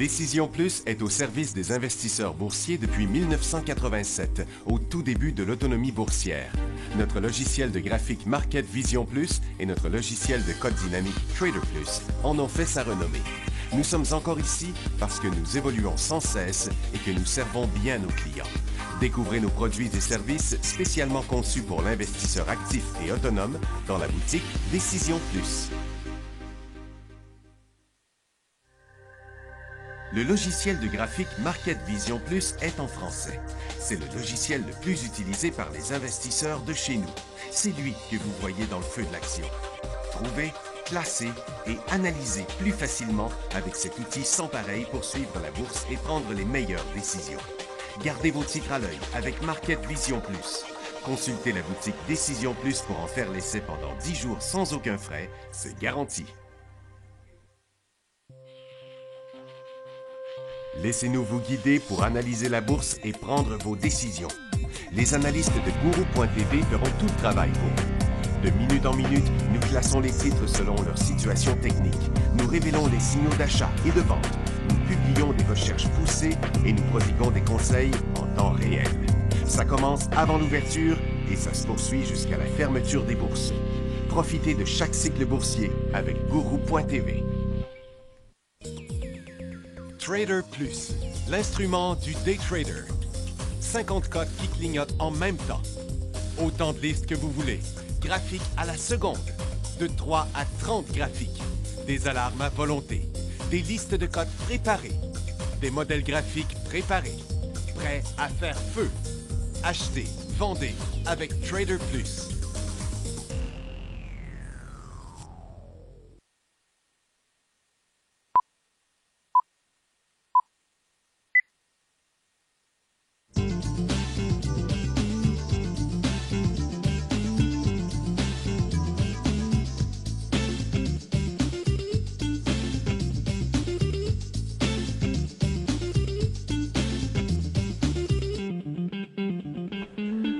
Décision Plus est au service des investisseurs boursiers depuis 1987, au tout début de l'autonomie boursière. Notre logiciel de graphique Market Vision Plus et notre logiciel de code dynamique Trader Plus en ont fait sa renommée. Nous sommes encore ici parce que nous évoluons sans cesse et que nous servons bien nos clients. Découvrez nos produits et services spécialement conçus pour l'investisseur actif et autonome dans la boutique Décision Plus. Le logiciel de graphique Market Vision Plus est en français. C'est le logiciel le plus utilisé par les investisseurs de chez nous. C'est lui que vous voyez dans le feu de l'action. Trouvez, classez et analysez plus facilement avec cet outil sans pareil pour suivre la bourse et prendre les meilleures décisions. Gardez vos titres à l'œil avec Market Vision Plus. Consultez la boutique Décision Plus pour en faire l'essai pendant 10 jours sans aucun frais, c'est garanti. Laissez-nous vous guider pour analyser la bourse et prendre vos décisions. Les analystes de Guru.tv feront tout le travail pour vous. De minute en minute, nous classons les titres selon leur situation technique. Nous révélons les signaux d'achat et de vente. Nous publions des recherches poussées et nous prodiguons des conseils en temps réel. Ça commence avant l'ouverture et ça se poursuit jusqu'à la fermeture des bourses. Profitez de chaque cycle boursier avec Guru.tv. Trader Plus, l'instrument du day trader. 50 cotes qui clignotent en même temps. Autant de listes que vous voulez. Graphiques à la seconde. De 3 à 30 graphiques. Des alarmes à volonté. Des listes de cotes préparées. Des modèles graphiques préparés. Prêts à faire feu. Achetez, vendez avec Trader Plus.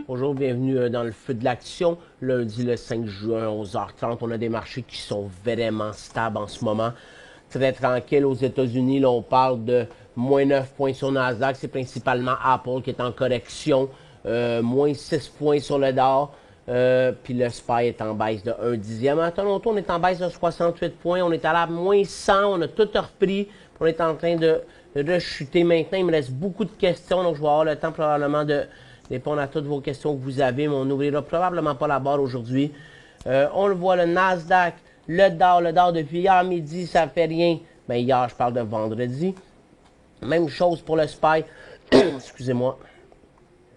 Bonjour, bienvenue dans le feu de l'action. Lundi le 5 juin, 11h30. On a des marchés qui sont vraiment stables en ce moment. Très tranquille aux États-Unis. Là, on parle de moins 9 points sur Nasdaq. C'est principalement Apple qui est en correction. Moins 6 points sur le Dow. Puis le SPY est en baisse de 1 dixième. À Toronto, on est en baisse de 68 points. On est à la moins 100. On a tout repris. On est en train de rechuter maintenant. Il me reste beaucoup de questions. Donc, je vais avoir le temps probablement de répondre à toutes vos questions que vous avez, mais on n'ouvrira probablement pas la barre aujourd'hui. On le voit, le Nasdaq, le Dow depuis hier midi, ça fait rien. Ben hier, je parle de vendredi. Même chose pour le SPY. Excusez-moi.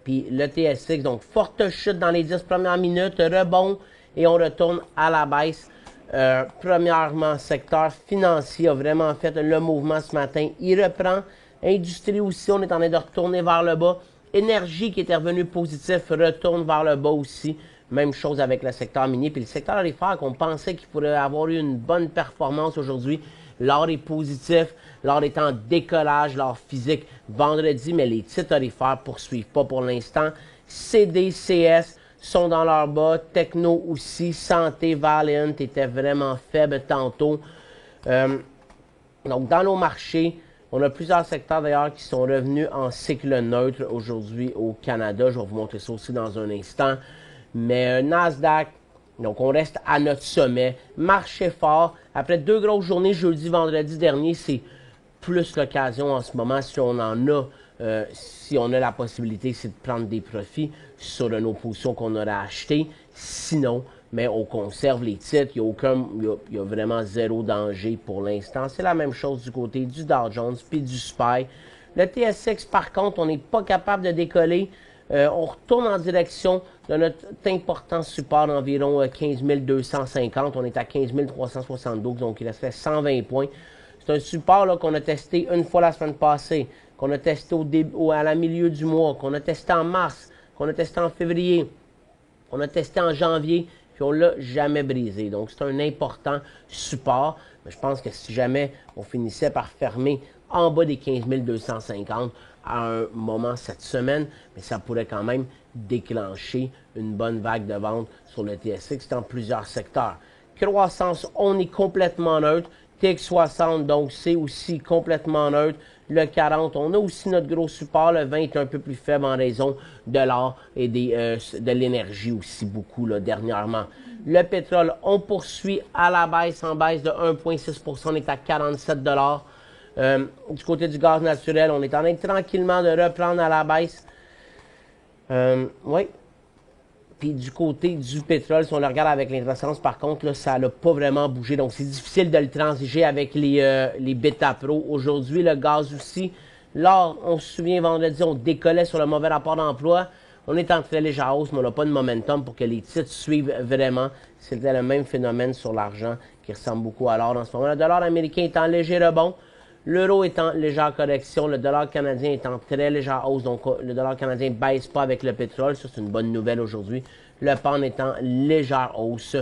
Puis le TSX, donc forte chute dans les 10 premières minutes, rebond et on retourne à la baisse. Premièrement, secteur financier a vraiment fait le mouvement ce matin. Il reprend. Industrie aussi, on est en train de retourner vers le bas. Énergie qui était revenu positif retourne vers le bas aussi. Même chose avec le secteur minier. Puis le secteur aurifère qu'on pensait qu'il pourrait avoir eu une bonne performance aujourd'hui. L'or est positif. L'or est en décollage, l'or physique vendredi, mais les titres aurifères ne poursuivent pas pour l'instant. CDCS sont dans leur bas. Techno aussi. Santé, Valiant était vraiment faible tantôt. Donc dans nos marchés, on a plusieurs secteurs d'ailleurs qui sont revenus en cycle neutre aujourd'hui au Canada. Je vais vous montrer ça aussi dans un instant. Mais Nasdaq, donc on reste à notre sommet. Marché fort. Après 2 grosses journées jeudi, vendredi dernier, c'est plus l'occasion en ce moment si on en a. Si on a la possibilité, c'est de prendre des profits sur nos positions qu'on aurait achetées. Sinon, mais on conserve les titres. Il y a vraiment zéro danger pour l'instant. C'est la même chose du côté du Dow Jones puis du SPY. Le TSX, par contre, on n'est pas capable de décoller. On retourne en direction de notre important support d'environ 15 250. On est à 15 372, donc il resterait 120 points. C'est un support qu'on a testé une fois la semaine passée, qu'on a testé à la milieu du mois, qu'on a testé en mars, qu'on a testé en février, qu'on a testé en janvier, puis on ne l'a jamais brisé. Donc, c'est un important support. Mais je pense que si jamais on finissait par fermer en bas des 15 250 à un moment cette semaine, mais ça pourrait quand même déclencher une bonne vague de vente sur le TSX dans plusieurs secteurs. Croissance, on est complètement neutre. TX60, donc c'est aussi complètement neutre. Le 40, on a aussi notre gros support. Le 20 est un peu plus faible en raison de l'or et de l'énergie aussi beaucoup là, dernièrement. Le pétrole, on poursuit à la baisse, en baisse de 1,6 %. On est à 47 $. Du côté du gaz naturel, on est en train tranquillement de reprendre à la baisse. Oui. Puis du côté du pétrole, si on le regarde avec l'intéressance, par contre, là, ça n'a pas vraiment bougé. Donc, c'est difficile de le transiger avec les Beta Pro. Aujourd'hui, le gaz aussi. L'or, on se souvient, vendredi, on décollait sur le mauvais rapport d'emploi. On est en très légère hausse, mais on n'a pas de momentum pour que les titres suivent vraiment. C'était le même phénomène sur l'argent qui ressemble beaucoup à l'or en ce moment. Le dollar américain est en léger rebond. L'euro est en légère correction, le dollar canadien est en très légère hausse, donc le dollar canadien ne baisse pas avec le pétrole, ça c'est une bonne nouvelle aujourd'hui. Le pound est en légère hausse.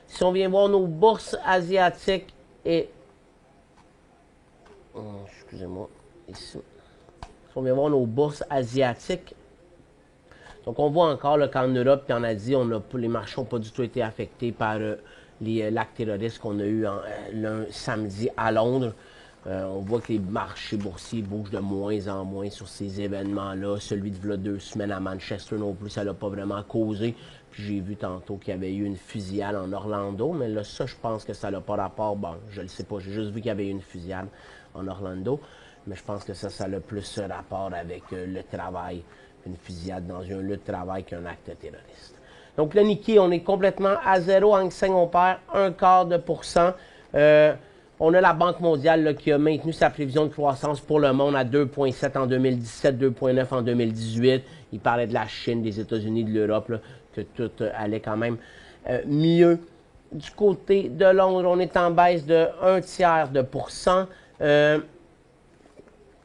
Si on vient voir nos bourses asiatiques et... excusez-moi, ici. Si on vient voir nos bourses asiatiques, donc on voit encore qu'en Europe et en Asie, les marchés n'ont pas du tout été affectés par l'acte terroriste qu'on a eu samedi à Londres. On voit que les marchés boursiers bougent de moins en moins sur ces événements-là. Celui de 2 semaines à Manchester non plus, ça l'a pas vraiment causé. Puis j'ai vu tantôt qu'il y avait eu une fusillade en Orlando, mais là, ça, je pense que ça n'a pas rapport. Bon, je le sais pas, j'ai juste vu qu'il y avait eu une fusillade en Orlando, mais je pense que ça a plus rapport avec le travail. Une fusillade dans un lieu de travail qu'un acte terroriste. Donc le Nikkei, on est complètement à zéro. Hang Seng, on perd 0,25 %. On a la Banque mondiale là, qui a maintenu sa prévision de croissance pour le monde à 2,7 en 2017, 2,9 en 2018. Il parlait de la Chine, des États-Unis, de l'Europe, que tout allait quand même mieux. Du côté de Londres, on est en baisse de 0,1 %.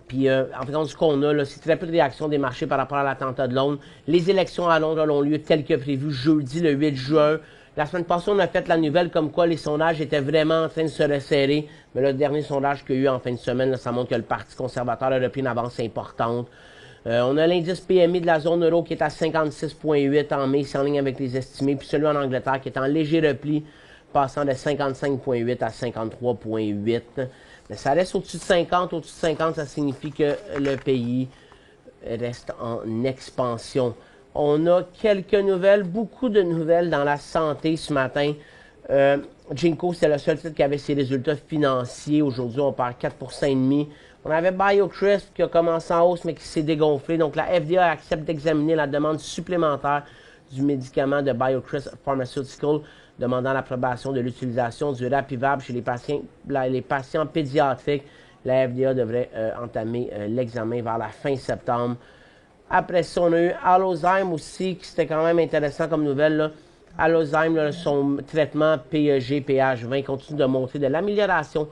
Puis, en fait, ce qu'on a, c'est très peu de réaction des marchés par rapport à l'attentat de Londres. Les élections à Londres ont lieu tel que prévu jeudi, le 8 juin. La semaine passée, on a fait la nouvelle comme quoi les sondages étaient vraiment en train de se resserrer. Mais le dernier sondage qu'il y a eu en fin de semaine, là, ça montre que le Parti conservateur a repris une avance importante. On a l'indice PMI de la zone euro qui est à 56,8 en mai, c'est en ligne avec les estimés. Puis celui en Angleterre qui est en léger repli, passant de 55,8 à 53,8. Mais ça reste au-dessus de 50. Au-dessus de 50, ça signifie que le pays reste en expansion. On a quelques nouvelles, beaucoup de nouvelles dans la santé ce matin. Ginkgo, c'est le seul titre qui avait ses résultats financiers. Aujourd'hui, on perd 4,5 %. On avait BioCrisp qui a commencé en hausse, mais qui s'est dégonflé. Donc, la FDA accepte d'examiner la demande supplémentaire du médicament de BioCrisp Pharmaceutical, demandant l'approbation de l'utilisation du Rapivab chez les patients pédiatriques. La FDA devrait entamer l'examen vers la fin septembre. Après ça, on a eu Allozyme aussi, qui c'était quand même intéressant comme nouvelle. Là. Allozyme, son traitement PEG-PH20 continue de montrer de l'amélioration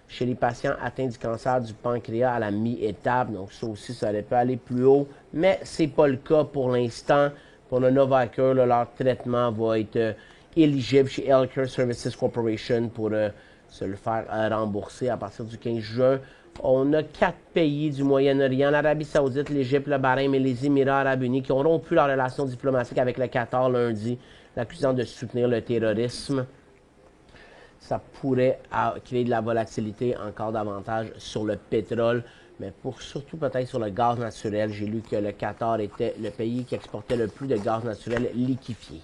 chez les patients atteints du cancer du pancréas à la mi-étape. Donc ça aussi, ça aurait pu aller plus haut, mais ce n'est pas le cas pour l'instant. Pour le Novacure, leur traitement va être éligible chez Healthcare Services Corporation pour se le faire rembourser à partir du 15 juin. On a 4 pays du Moyen-Orient, l'Arabie Saoudite, l'Égypte, le Bahreïn et les Émirats Arabes Unis qui ont rompu leurs relations diplomatiques avec le Qatar lundi, l'accusant de soutenir le terrorisme. Ça pourrait créer de la volatilité encore davantage sur le pétrole, mais surtout peut-être sur le gaz naturel. J'ai lu que le Qatar était le pays qui exportait le plus de gaz naturel liquéfié.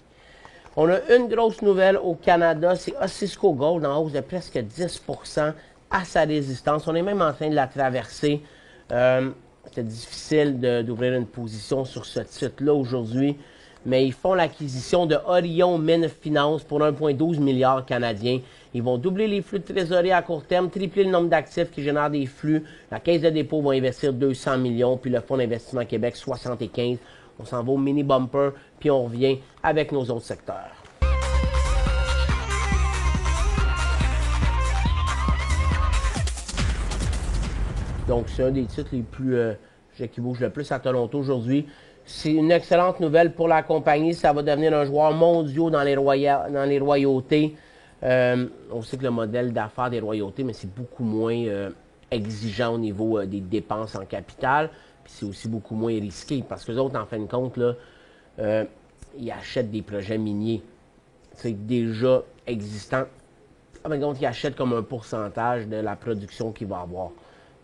On a une grosse nouvelle au Canada, c'est Osisko Gold en hausse de presque 10 % à sa résistance. On est même en train de la traverser. C'était difficile d'ouvrir une position sur ce titre-là aujourd'hui, mais ils font l'acquisition de Orion Mine Finance pour 1,12 milliard canadiens. Ils vont doubler les flux de trésorerie à court terme, tripler le nombre d'actifs qui génèrent des flux. La Caisse de dépôt va investir 200 millions, puis le Fonds d'investissement Québec 75. On s'en va au mini bumper, puis on revient avec nos autres secteurs. Donc, c'est un des titres les plus qui bouge le plus à Toronto aujourd'hui. C'est une excellente nouvelle pour la compagnie. Ça va devenir un joueur mondial dans les royautés. On sait que le modèle d'affaires des royautés, mais c'est beaucoup moins exigeant au niveau des dépenses en capital. Puis c'est aussi beaucoup moins risqué parce que les autres, en fin de compte, là, ils achètent des projets miniers déjà existants fin de compte, ils achètent comme un pourcentage de la production qu'il va avoir.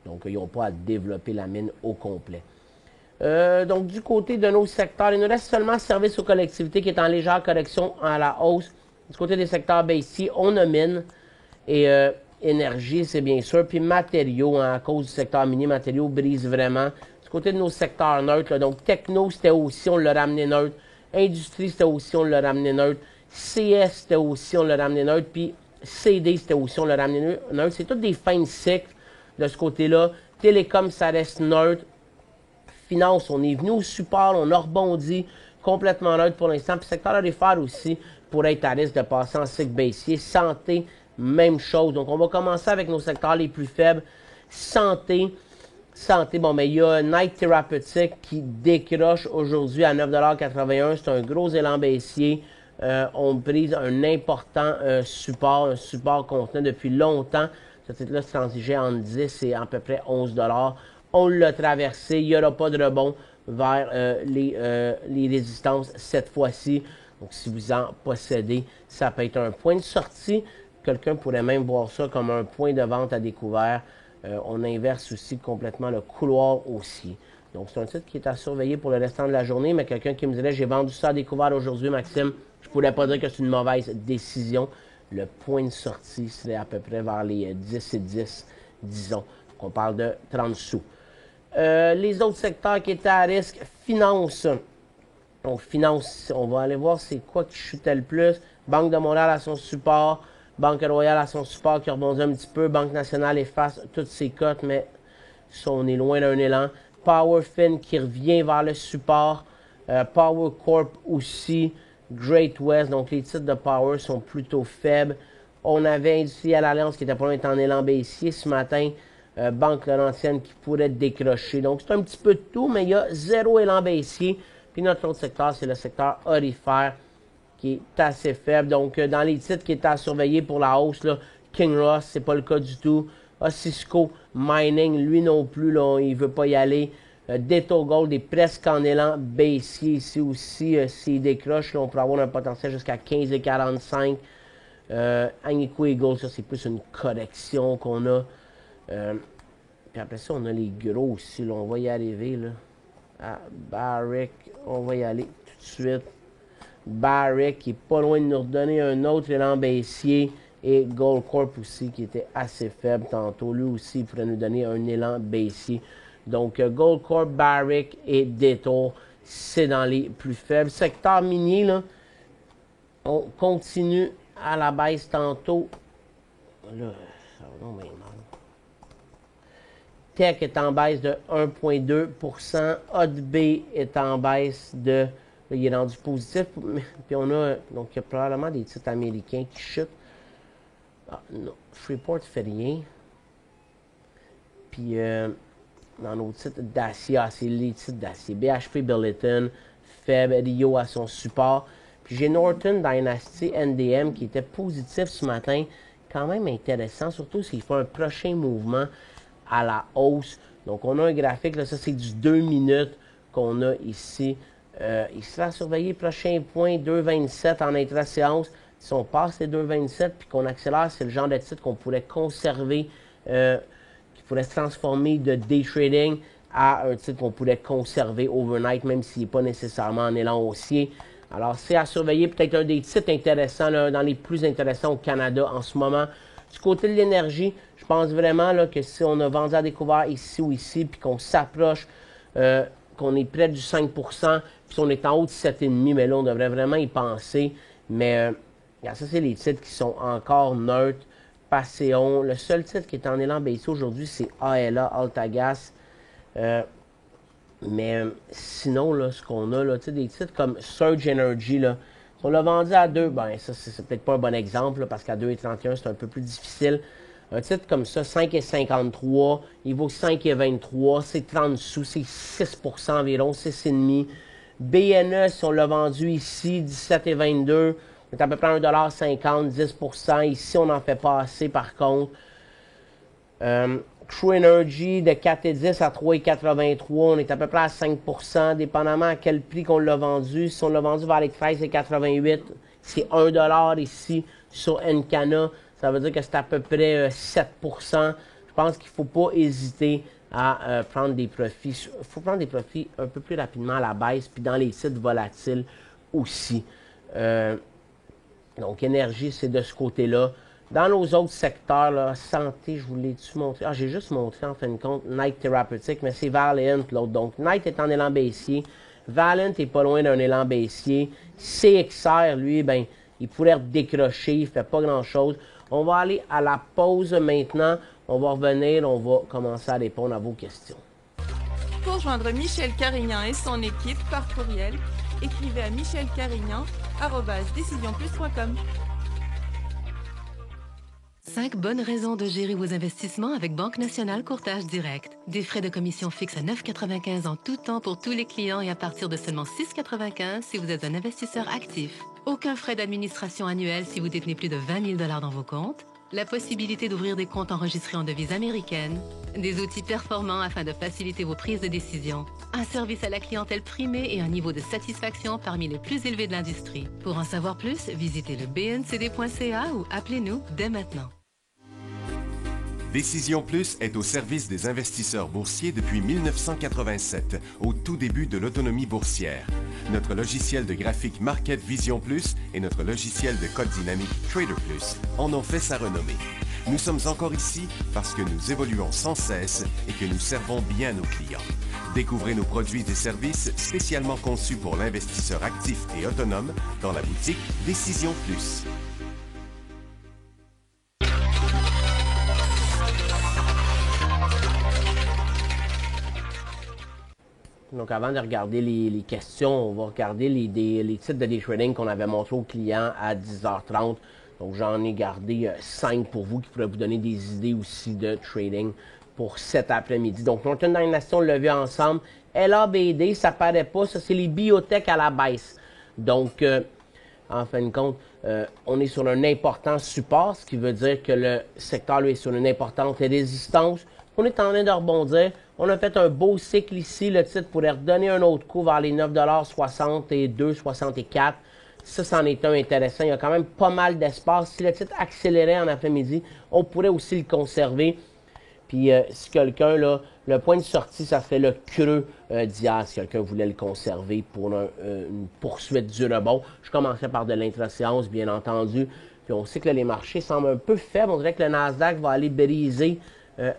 Donc, ils n'ont pas à développer la mine au complet. Donc, du côté de nos secteurs, il nous reste seulement services aux collectivités qui est en légère correction à la hausse. Du côté des secteurs baissiers, on a mine et énergie, c'est bien sûr. Puis matériaux, hein, à cause du secteur minier, matériaux brise vraiment. Du côté de nos secteurs neutres, là, donc techno, c'était aussi, on l'a ramené neutre. Industrie, c'était aussi, on l'a ramené neutre. CS, c'était aussi, on l'a ramené neutre. Puis CD, c'était aussi, on l'a ramené neutre. C'est toutes des fins de cycle de ce côté-là. Télécom, ça reste neutre. Finance, on est venu au support, on a rebondi complètement neutre pour l'instant. Puis secteur aérifère aussi, pour être à risque de passer en cycle baissier. Santé, même chose. Donc, on va commencer avec nos secteurs les plus faibles. Santé, bon, mais il y a Night Thérapeutique qui décroche aujourd'hui à 9,81 $. C'est un gros élan baissier. On brise un important support, un support qu'on tenait depuis longtemps. Ce titre-là se transigeait entre 10 et à peu près 11 $. On l'a traversé. Il n'y aura pas de rebond vers les résistances cette fois-ci. Donc, si vous en possédez, ça peut être un point de sortie. Quelqu'un pourrait même voir ça comme un point de vente à découvert. On inverse aussi complètement le couloir aussi. Donc, c'est un titre qui est à surveiller pour le restant de la journée. Mais quelqu'un qui me dirait, j'ai vendu ça à découvert aujourd'hui, Maxime, je ne pourrais pas dire que c'est une mauvaise décision. Le point de sortie serait à peu près vers les 10 et 10, disons. Donc, on parle de 30 sous. Les autres secteurs qui étaient à risque, finance. Donc, finance, on va aller voir c'est quoi qui chutait le plus. Banque de Montréal à son support. Banque Royale à son support qui rebondit un petit peu. Banque Nationale efface toutes ses cotes, mais ça, on est loin d'un élan. Powerfin qui revient vers le support. Power Corp aussi. Great West, donc les titres de Power sont plutôt faibles. On avait Industriel Alliance qui était pour être en élan baissier ce matin. Banque Laurentienne qui pourrait décrocher. Donc, c'est un petit peu de tout, mais il y a 0 élan baissier. Puis notre autre secteur, c'est le secteur aurifère qui est assez faible. Donc, dans les titres qui étaient à surveiller pour la hausse, là, King Ross, c'est pas le cas du tout. Cisco Mining, lui non plus, là, il veut pas y aller. Deto Gold est presque en élan baissier ici aussi. S'il décroche, là, on pourrait avoir un potentiel jusqu'à 15,45. Agnico Eagle, ça, c'est plus une correction qu'on a. Puis après ça, on a les gros aussi. Là, on va y arriver. Là. À Barrick, on va y aller tout de suite. Barrick qui est pas loin de nous redonner un autre élan baissier. Et Goldcorp aussi qui était assez faible tantôt. Lui aussi il pourrait nous donner un élan baissier. Donc Goldcorp, Barrick et Détour, c'est dans les plus faibles. Secteur minier, là, on continue à la baisse tantôt. Là, ça va donc bien mal. Tech est en baisse de 1,2%. HotB est en baisse de... Là, il est rendu positif. Puis on a... Donc, il y a probablement des titres américains qui chutent. Ah, non. Freeport ne fait rien. Puis, dans nos titres d'acier, c'est les titres d'acier. BHP Billiton, faible. Rio à son support. Puis, j'ai Norton Dynasty NDM qui était positif ce matin. Quand même intéressant, surtout s'il fait un prochain mouvement à la hausse. Donc, on a un graphique, là, ça c'est du 2 minutes qu'on a ici. Il sera surveillé, prochain point, 2,27 en intra-séance. Si on passe les 2,27 puis qu'on accélère, c'est le genre de titre qu'on pourrait conserver, qui pourrait se transformer de day trading à un titre qu'on pourrait conserver overnight, même s'il n'est pas nécessairement en élan haussier. Alors, c'est à surveiller, peut-être un des titres intéressants, là, dans les plus intéressants au Canada en ce moment. Du côté de l'énergie, je pense vraiment là, que si on a vendu à découvert ici ou ici, puis qu'on s'approche, qu'on est près du 5%, puis on est en haut de 7,5%, mais là, on devrait vraiment y penser. Mais ça, c'est les titres qui sont encore neutres. Passéon. Le seul titre qui est en élan baissier aujourd'hui, c'est ALA, Altagas. Mais sinon, là, ce qu'on a, là, des titres comme Surge Energy, là, si on l'a vendu à 2, ben ça, c'est peut-être pas un bon exemple, là, parce qu'à 2,31, c'est un peu plus difficile. Un titre comme ça, 5,53, il vaut 5,23, c'est 30 sous, c'est 6% environ, 6,5. BNE, si on l'a vendu ici, 17,22, c'est à peu près 1,50 $, 10%. Ici, on n'en fait pas assez, par contre. True Energy, de 4,10 à 3,83, on est à peu près à 5%, dépendamment à quel prix qu'on l'a vendu. Si on l'a vendu vers les 13,88, c'est 1 $ ici sur Encana. Ça veut dire que c'est à peu près 7 Je pense qu'il ne faut pas hésiter à prendre des profits. Il faut prendre des profits un peu plus rapidement à la baisse, puis dans les sites volatiles aussi. Donc, énergie, c'est de ce côté-là. Dans nos autres secteurs, là, santé, je vous l'ai-tu montré? Ah, j'ai juste montré, en fin de compte, Knight Therapeutics, mais c'est Valiant, l'autre. Donc, Knight est en élan baissier. Valiant est pas loin d'un élan baissier. CXR, lui, ben, il pourrait décrocher, il fait pas grand-chose. On va aller à la pause maintenant. On va revenir, on va commencer à répondre à vos questions. Pour joindre Michel Carignan et son équipe par courriel, écrivez à michelcarignan@decisionplus.com. 5 bonnes raisons de gérer vos investissements avec Banque Nationale Courtage Direct. Des frais de commission fixes à 9,95 en tout temps pour tous les clients et à partir de seulement 6,95 si vous êtes un investisseur actif. Aucun frais d'administration annuel si vous détenez plus de 20 000 $ dans vos comptes. La possibilité d'ouvrir des comptes enregistrés en devise américaine. Des outils performants afin de faciliter vos prises de décision. Un service à la clientèle primé et un niveau de satisfaction parmi les plus élevés de l'industrie. Pour en savoir plus, visitez le bncd.ca ou appelez-nous dès maintenant. Décision Plus est au service des investisseurs boursiers depuis 1987, au tout début de l'autonomie boursière. Notre logiciel de graphique Market Vision Plus et notre logiciel de code dynamique Trader Plus en ont fait sa renommée. Nous sommes encore ici parce que nous évoluons sans cesse et que nous servons bien nos clients. Découvrez nos produits et services spécialement conçus pour l'investisseur actif et autonome dans la boutique Décision Plus. Donc, avant de regarder les questions, on va regarder les titres de day trading qu'on avait montrés aux clients à 10h30. Donc, j'en ai gardé 5 pour vous qui pourraient vous donner des idées aussi de trading pour cet après-midi. Donc, Northern Dynasty, on l'a vu ensemble. LABD, ça paraît pas. Ça, c'est les biotech à la baisse. Donc, en fin de compte, on est sur un important support, ce qui veut dire que le secteur, lui, est sur une importante résistance. On est en train de rebondir. On a fait un beau cycle ici. Le titre pourrait redonner un autre coup vers les 9,62 64. Ça, c'en est un intéressant. Il y a quand même pas mal d'espace. Si le titre accélérait en après-midi, on pourrait aussi le conserver. Puis, si quelqu'un, là, le point de sortie, ça serait le creux d'hier, si quelqu'un voulait le conserver pour une poursuite du rebond. Je commençais par de l'intra-séance, bien entendu. Puis, on sait que là, les marchés semblent un peu faibles. On dirait que le Nasdaq va aller briser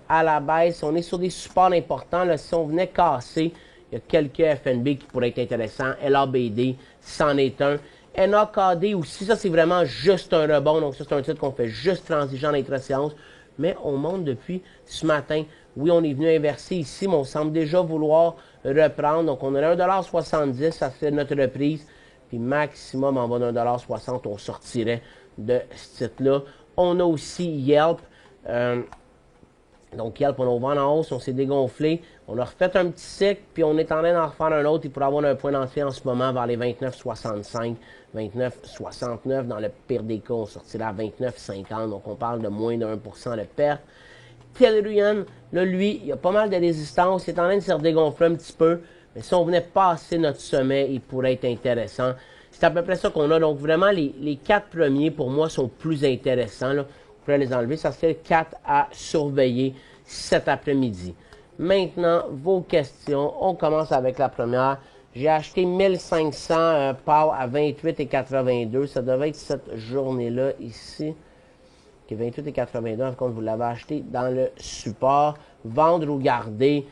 à la baisse. On est sur des supports importants. Là, si on venait casser, il y a quelques FNB qui pourraient être intéressants. LABD, c'en est un. NAKD aussi, ça c'est vraiment juste un rebond. Donc ça c'est un titre qu'on fait juste transiger en intra-séance. Mais on monte depuis ce matin. Oui, on est venu inverser ici, mais on semble déjà vouloir reprendre. Donc on a 1,70 $, ça serait notre reprise. Puis maximum en bas de 1,60 $, on sortirait de ce titre-là. On a aussi Yelp. Donc, Yelp, on a ouvert en hausse, on s'est dégonflé. On a refait un petit cycle, puis on est en train d'en refaire un autre. Il pourrait avoir un point d'entrée en ce moment vers les 29,65, 29,69. Dans le pire des cas, on sortira à 29,50. Donc, on parle de moins de 1% de perte. Tellurian, là, lui, il y a pas mal de résistance. Il est en train de se redégonfler un petit peu. Mais si on venait passer notre sommet, il pourrait être intéressant. C'est à peu près ça qu'on a. Donc, vraiment, les 4 premiers, pour moi, sont plus intéressants, là. Vous pouvez les enlever. Ça serait 4 à surveiller cet après-midi. Maintenant, vos questions. On commence avec la première. J'ai acheté 1500 PAU à 28,82. Ça devait être cette journée-là ici. Okay, 28,82. En compte, vous l'avez acheté dans le support. Vendre ou garder.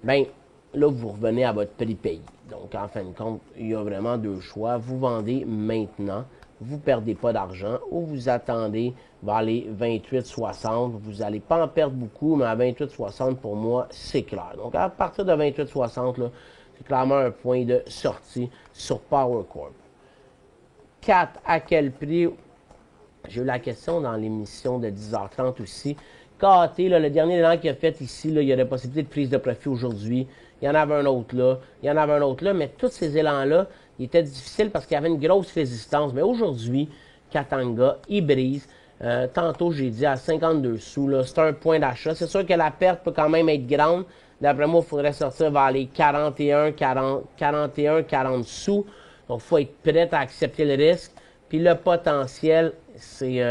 Bien, là, vous revenez à votre prix payé. Donc, en fin de compte, il y a vraiment deux choix. Vous vendez maintenant. Vous ne perdez pas d'argent ou vous attendez vers les 28,60. Vous n'allez pas en perdre beaucoup, mais à 28,60, pour moi, c'est clair. Donc, à partir de 28,60, c'est clairement un point de sortie sur Power Corp. 4, à quel prix? J'ai eu la question dans l'émission de 10h30 aussi. KT, là, le dernier élan qu'il a fait ici, là, il y a des possibilités de prise de profit aujourd'hui. Il y en avait un autre là, il y en avait un autre là, mais tous ces élans-là, ils étaient difficiles parce qu'il y avait une grosse résistance. Mais aujourd'hui, Katanga, il brise. Tantôt, j'ai dit à 52 sous, là, c'est un point d'achat. C'est sûr que la perte peut quand même être grande. D'après moi, il faudrait sortir vers les 41, 40 sous. Donc, il faut être prêt à accepter le risque. Puis le potentiel, c'est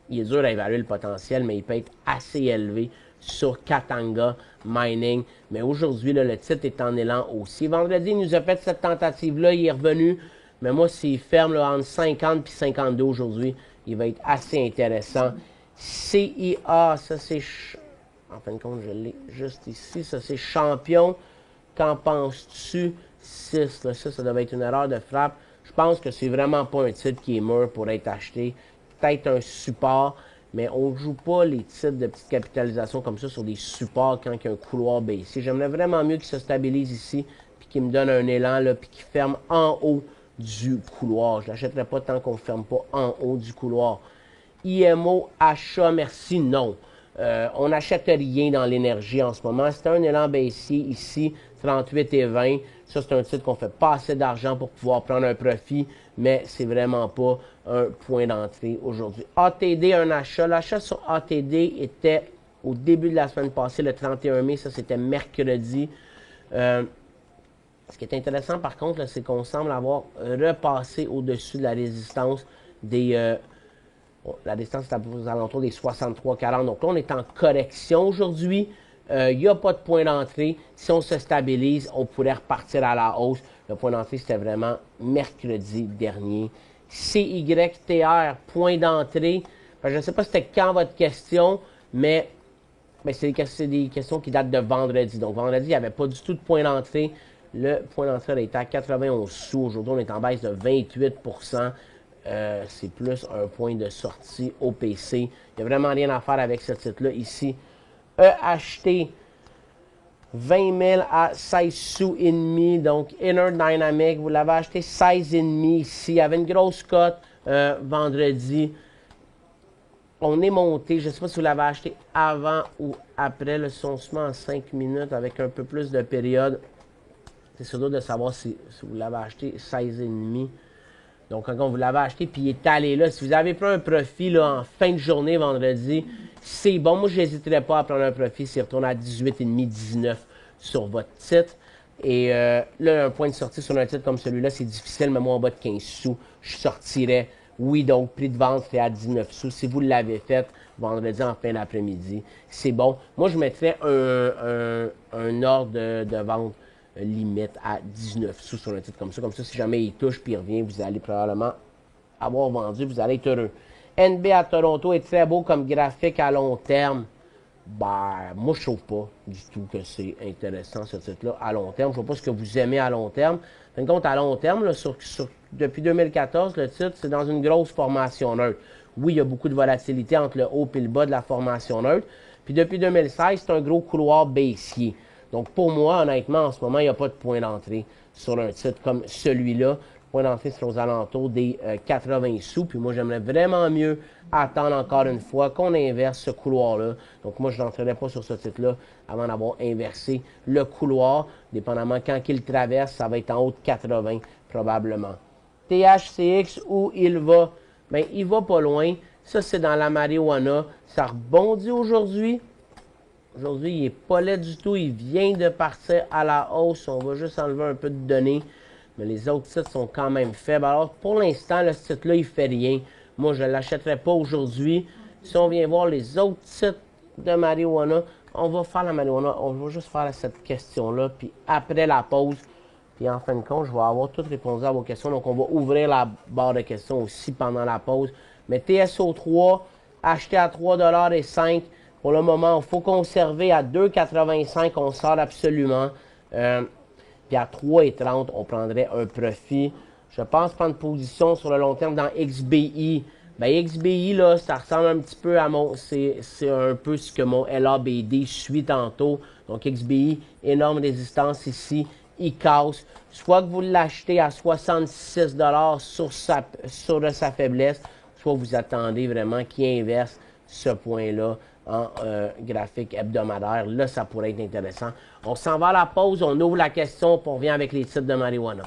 il est dur à évaluer le potentiel, mais il peut être assez élevé sur Katanga Mining. Mais aujourd'hui, le titre est en élan aussi. Vendredi, il nous a fait cette tentative-là, il est revenu. Mais moi, s'il ferme là, entre 50 et 52 aujourd'hui, il va être assez intéressant. CIA, ça c'est... En fin de compte, je l'ai juste ici. Ça c'est champion. Qu'en penses-tu? 6, là, ça devait être une erreur de frappe. Je pense que c'est vraiment pas un titre qui est mûr pour être acheté. Peut-être un support, mais on ne joue pas les titres de petite capitalisation comme ça sur des supports quand il y a un couloir baissier. J'aimerais vraiment mieux qu'il se stabilise ici, puis qu'il me donne un élan, là, puis qu'il ferme en haut du couloir. Je ne l'achèterai pas tant qu'on ne ferme pas en haut du couloir. IMO, achat, merci, non. On n'achète rien dans l'énergie en ce moment. C'est un élan baissier ici, 38 et 20. Ça, c'est un titre qu'on fait pas assez d'argent pour pouvoir prendre un profit, mais c'est vraiment pas un point d'entrée aujourd'hui. ATD, un achat. L'achat sur ATD était au début de la semaine passée, le 31 mai. Ça, c'était mercredi. Ce qui est intéressant, par contre, c'est qu'on semble avoir repassé au-dessus de la résistance des... la distance est aux alentours des 63,40. Donc là, on est en correction aujourd'hui. Il n'y a pas de point d'entrée. Si on se stabilise, on pourrait repartir à la hausse. Le point d'entrée, c'était vraiment mercredi dernier. CYTR, point d'entrée. Je ne sais pas c'était quand votre question, mais c'est des questions qui datent de vendredi. Donc vendredi, il n'y avait pas du tout de point d'entrée. Le point d'entrée était à 91 sous. Aujourd'hui, on est en baisse de 28 %. C'est plus un point de sortie au PC. Il n'y a vraiment rien à faire avec ce titre-là ici. EHT, 20 000 à 16 sous et demi. Donc, Inner Dynamic, vous l'avez acheté 16,5 ici. Il y avait une grosse cote vendredi. On est monté. Je ne sais pas si vous l'avez acheté avant ou après. Le soncement en 5 minutes avec un peu plus de période. C'est surtout de savoir si vous l'avez acheté 16,5. Donc, quand vous l'avez acheté, puis il est allé là, si vous avez pris un profit là, en fin de journée vendredi, c'est bon. Moi, je n'hésiterais pas à prendre un profit s'il retourne à 18,5, 19 sur votre titre. Et là, un point de sortie sur un titre comme celui-là, c'est difficile, mais moi, en bas de 15 sous, je sortirais. Oui, donc, prix de vente, c'est à 19 sous. Si vous l'avez fait vendredi en fin d'après-midi, c'est bon. Moi, je mettrais un ordre de vente limite à 19 sous sur un titre comme ça. Comme ça, si jamais il touche puis il revient, vous allez probablement avoir vendu, vous allez être heureux. NB à Toronto est très beau comme graphique à long terme. Moi, je trouve pas du tout que c'est intéressant, ce titre-là, à long terme. Je vois pas ce que vous aimez à long terme. En fin de compte, à long terme, là, depuis 2014, le titre, c'est dans une grosse formation neutre. Oui, il y a beaucoup de volatilité entre le haut et le bas de la formation neutre. Puis depuis 2016, c'est un gros couloir baissier. Donc, pour moi, honnêtement, en ce moment, il n'y a pas de point d'entrée sur un titre comme celui-là. Le point d'entrée, c'est aux alentours des 80 sous. Puis moi, j'aimerais vraiment mieux attendre encore une fois qu'on inverse ce couloir-là. Donc, moi, je n'entrerai pas sur ce titre-là avant d'avoir inversé le couloir. Dépendamment quand il traverse, ça va être en haut de 80 probablement. THCX, où il va? Bien, il va pas loin. Ça, c'est dans la marijuana. Ça rebondit aujourd'hui. Aujourd'hui, il n'est pas laid du tout. Il vient de partir à la hausse. On va juste enlever un peu de données. Mais les autres titres sont quand même faibles. Alors, pour l'instant, le titre-là, il ne fait rien. Moi, je ne l'achèterai pas aujourd'hui. Si on vient voir les autres titres de marijuana, on va faire la marijuana. On va juste faire cette question-là. Puis après la pause, puis en fin de compte, je vais avoir tout répondu à vos questions. Donc, on va ouvrir la barre de questions aussi pendant la pause. Mais TSO3, acheté à 3,05 $. Pour le moment, il faut conserver à 2,85 $. On sort absolument. Puis à 3,30 $, on prendrait un profit. Je pense prendre position sur le long terme dans XBI. Ben, XBI, là, ça ressemble un petit peu à c'est un peu ce que mon LABD suit tantôt. Donc, XBI, énorme résistance ici. Il casse. Soit que vous l'achetez à 66 $ sur sa faiblesse, soit vous attendez vraiment qu'il inverse ce point-là en graphique hebdomadaire. Là, ça pourrait être intéressant. On s'en va à la pause, on ouvre la question, puis on revient avec les titres de marijuana.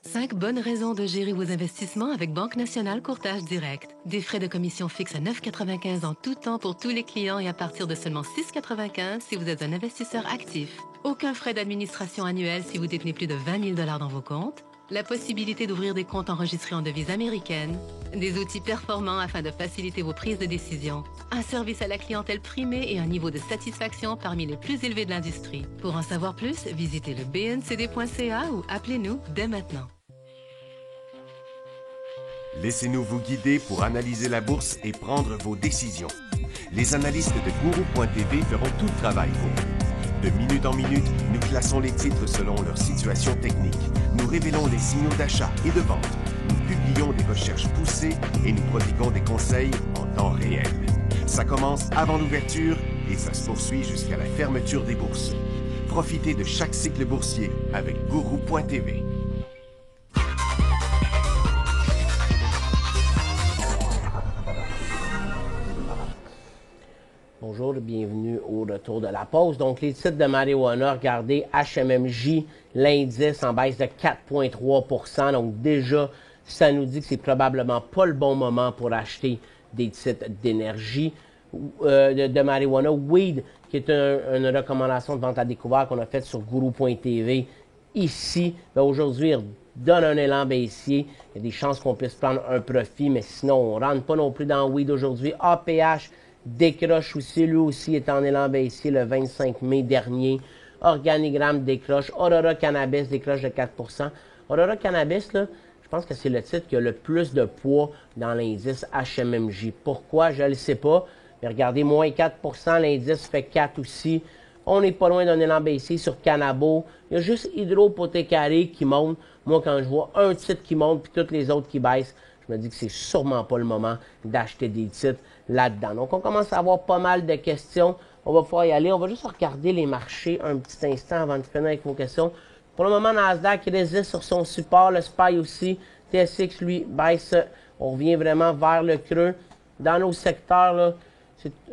Cinq bonnes raisons de gérer vos investissements avec Banque Nationale Courtage Direct. Des frais de commission fixes à 9,95 en tout temps pour tous les clients et à partir de seulement 6,95 si vous êtes un investisseur actif. Aucun frais d'administration annuel si vous détenez plus de 20 000 $ dans vos comptes. La possibilité d'ouvrir des comptes enregistrés en devise américaine. Des outils performants afin de faciliter vos prises de décision. Un service à la clientèle primé et un niveau de satisfaction parmi les plus élevés de l'industrie. Pour en savoir plus, visitez le bncd.ca ou appelez-nous dès maintenant. Laissez-nous vous guider pour analyser la bourse et prendre vos décisions. Les analystes de Guru.tv feront tout le travail pour vous. De minute en minute, nous classons les titres selon leur situation technique. Nous révélons les signaux d'achat et de vente. Nous publions des recherches poussées et nous prodiguons des conseils en temps réel. Ça commence avant l'ouverture et ça se poursuit jusqu'à la fermeture des bourses. Profitez de chaque cycle boursier avec Guru.tv. Bonjour, bienvenue au retour de la pause. Donc, les titres de marijuana, regardez, HMMJ, l'indice en baisse de 4,3 %. Donc, déjà, ça nous dit que c'est probablement pas le bon moment pour acheter des titres d'énergie, de marijuana. Weed, qui est une recommandation de vente à découvert qu'on a faite sur Guru.tv ici. Aujourd'hui, il donne un élan baissier. Il y a des chances qu'on puisse prendre un profit, mais sinon, on ne rentre pas non plus dans Weed aujourd'hui. APH, décroche aussi, lui aussi est en élan baissier le 25 mai dernier. Organigramme décroche. Aurora Cannabis décroche de 4 %. Aurora Cannabis, là, je pense que c'est le titre qui a le plus de poids dans l'indice HMMJ. Pourquoi? Je ne le sais pas. Mais regardez, moins 4 %, l'indice fait 4 aussi. On n'est pas loin d'un élan baissier sur Cannabo. Il y a juste Hydro-Potécaré qui monte. Moi, quand je vois un titre qui monte puis toutes les autres qui baissent, je me dis que c'est sûrement pas le moment d'acheter des titres là-dedans. Donc, on commence à avoir pas mal de questions. On va pouvoir y aller. On va juste regarder les marchés un petit instant avant de finir avec vos questions. Pour le moment, Nasdaq résiste sur son support. Le SPY aussi. TSX, lui, baisse. On revient vraiment vers le creux. Dans nos secteurs, là,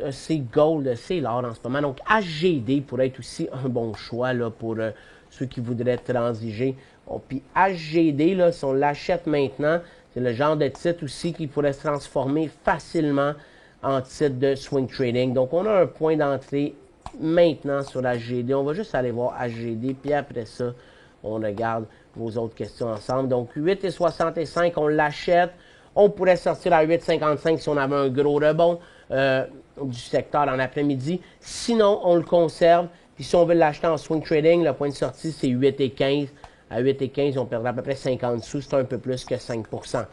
c'est gold, c'est l'or en ce moment. Donc, HGD pourrait être aussi un bon choix là, pour ceux qui voudraient transiger. Bon, puis HGD, là, si on l'achète maintenant, c'est le genre de titre aussi qui pourrait se transformer facilement en titre de swing trading. Donc, on a un point d'entrée maintenant sur HGD. On va juste aller voir HGD, puis après ça, on regarde vos autres questions ensemble. Donc, 8,65, on l'achète. On pourrait sortir à 8,55 si on avait un gros rebond du secteur en après-midi. Sinon, on le conserve. Puis si on veut l'acheter en swing trading, le point de sortie, c'est 8,15. À 8,15, on perdra à peu près 50 sous. C'est un peu plus que 5 %.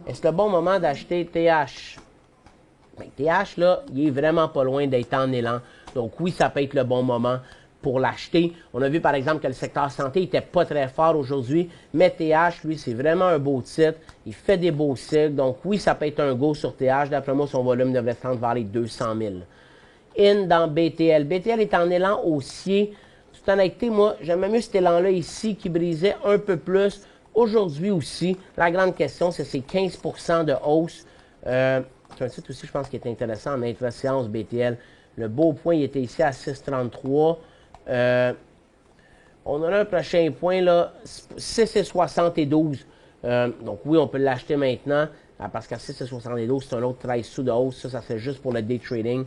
Est-ce le bon moment d'acheter TH? Bien, TH, là, il est vraiment pas loin d'être en élan. Donc oui, ça peut être le bon moment pour l'acheter. On a vu, par exemple, que le secteur santé n'était pas très fort aujourd'hui. Mais TH, lui, c'est vraiment un beau titre. Il fait des beaux cycles. Donc oui, ça peut être un go sur TH. D'après moi, son volume devrait se rendre vers les 200 000. In dans BTL. BTL est en élan haussier. Toute honnêteté, moi, j'aimais mieux cet élan-là ici qui brisait un peu plus. Aujourd'hui aussi, la grande question, c'est ces 15 % de hausse. C'est un titre aussi, je pense, qui est intéressant en intra-séance BTL. Le beau point, il était ici à 6,33. On a un prochain point, là, 6,72. Donc oui, on peut l'acheter maintenant, parce qu'à 6,72, c'est un autre 13 sous de hausse. Ça c'est juste pour le day trading.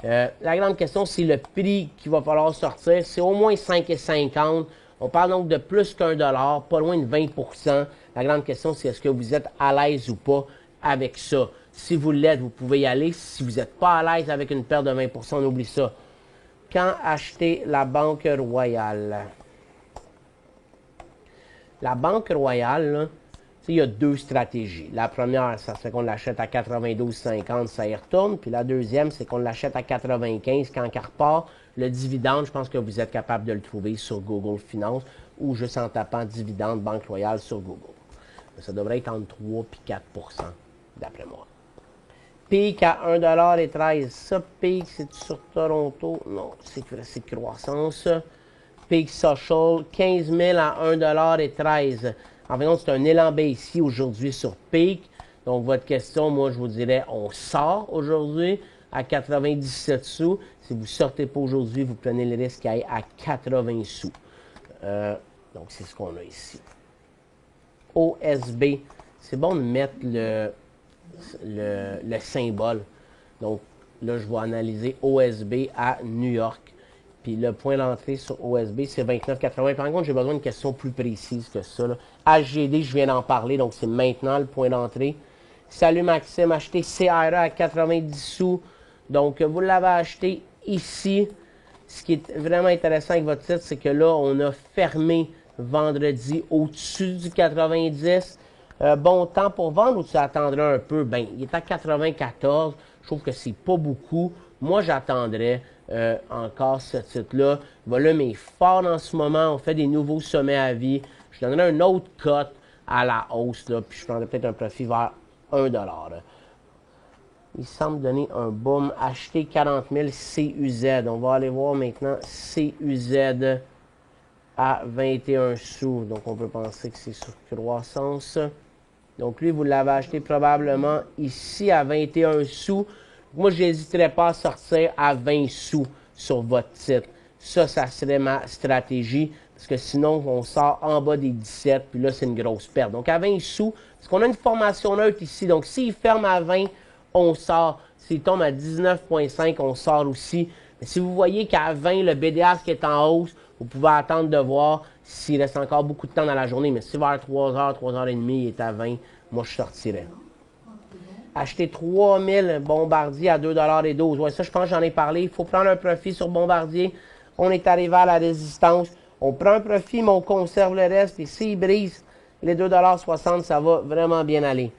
La grande question, c'est le prix qu'il va falloir sortir. C'est au moins 5,50. On parle donc de plus qu'un dollar, pas loin de 20 %. La grande question, c'est est-ce que vous êtes à l'aise ou pas avec ça. Si vous l'êtes, vous pouvez y aller. Si vous n'êtes pas à l'aise avec une perte de 20 %, on oublie ça. Quand acheter la Banque Royale? La Banque Royale, là, il y a deux stratégies. La première, ça serait qu'on l'achète à 92,50, ça y retourne. Puis la deuxième, c'est qu'on l'achète à 95 quand il repart. Le dividende, je pense que vous êtes capable de le trouver sur Google Finance ou juste en tapant dividende Banque Royale sur Google. Ça devrait être entre 3 et 4 % d'après moi. Peak à 1,13 $. Ça, Peak, c'est sur Toronto? Non, c'est croissance. Peak Social, 15 000 à 1,13 $. En fait, c'est un élan baissier aujourd'hui sur Peak. Donc, votre question, moi, je vous dirais, on sort aujourd'hui à 97 sous. Si vous ne sortez pas aujourd'hui, vous prenez le risque qu'il aille à 80 sous. Donc, c'est ce qu'on a ici. OSB, c'est bon de mettre le symbole. Donc, là, je vais analyser OSB à New York. Puis le point d'entrée sur OSB, c'est 29,80. Par contre, j'ai besoin d'une question plus précise que ça, là. HGD, je viens d'en parler, donc c'est maintenant le point d'entrée. Salut Maxime, acheté CRA à 90 sous. Donc, vous l'avez acheté ici. Ce qui est vraiment intéressant avec votre titre, c'est que là, on a fermé vendredi au-dessus du 90. Bon temps pour vendre ou tu attendrais un peu? Ben, il est à 94. Je trouve que c'est pas beaucoup. Moi, j'attendrais encore ce titre-là. Le volume est fort en ce moment. On fait des nouveaux sommets à vie. Je donnerais un autre cut à la hausse, là, puis je prendrais peut-être un profit vers 1 $. Il semble donner un boom. Acheter 40 000 CUZ. On va aller voir maintenant CUZ à 21 sous. Donc, on peut penser que c'est sur croissance. Donc, lui, vous l'avez acheté probablement ici à 21 sous. Moi, je n'hésiterais pas à sortir à 20 sous sur votre titre. Ça serait ma stratégie. Parce que sinon, on sort en bas des 17. Puis là, c'est une grosse perte. Donc, à 20 sous, parce qu'on a une formation neutre ici. Donc, s'il ferme à 20, on sort. S'il tombe à 19,5, on sort aussi. Mais si vous voyez qu'à 20, le BDA qui est en hausse, vous pouvez attendre de voir s'il reste encore beaucoup de temps dans la journée. Mais si vers 3h, 3h30, il est à 20, moi, je sortirais. Acheter 3000 Bombardier à 2,12 $. Ouais, ça, je pense que j'en ai parlé. Il faut prendre un profit sur Bombardier. On est arrivé à la résistance. On prend un profit, mais on conserve le reste. Et s'il brise les 2,60 $, ça va vraiment bien aller.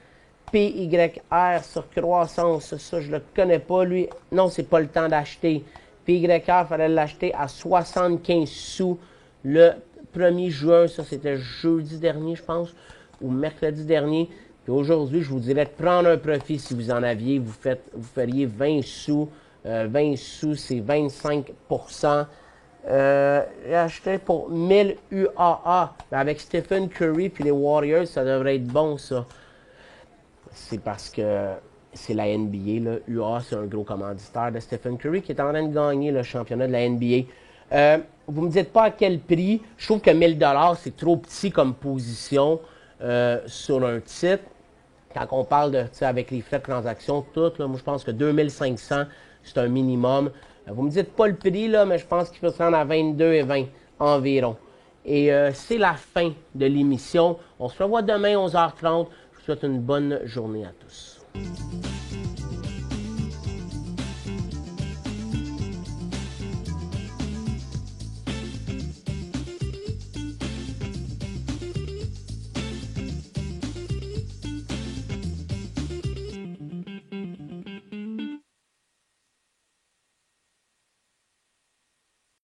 PYR sur croissance, ça, je ne le connais pas, lui. Non, c'est pas le temps d'acheter. PYR, il fallait l'acheter à 75 sous le 1er juin. Ça, c'était jeudi dernier, je pense, ou mercredi dernier. Puis aujourd'hui, je vous dirais de prendre un profit si vous en aviez. Vous feriez 20 sous. 20 sous, c'est 25 %. J'ai acheté pour 1000 UAA. Avec Stephen Curry puis les Warriors, ça devrait être bon, ça. C'est parce que c'est la NBA. Là. UA, c'est un gros commanditaire de Stephen Curry qui est en train de gagner le championnat de la NBA. Vous me dites pas à quel prix. Je trouve que 1000 $, c'est trop petit comme position sur un titre. Quand on parle de, avec les frais de transaction, tout, là, moi je pense que 2500, c'est un minimum. Vous me dites pas le prix, là, mais je pense qu'il peut se rendre à 22,20 environ. Et c'est la fin de l'émission. On se revoit demain 11h30. Je vous souhaite une bonne journée à tous.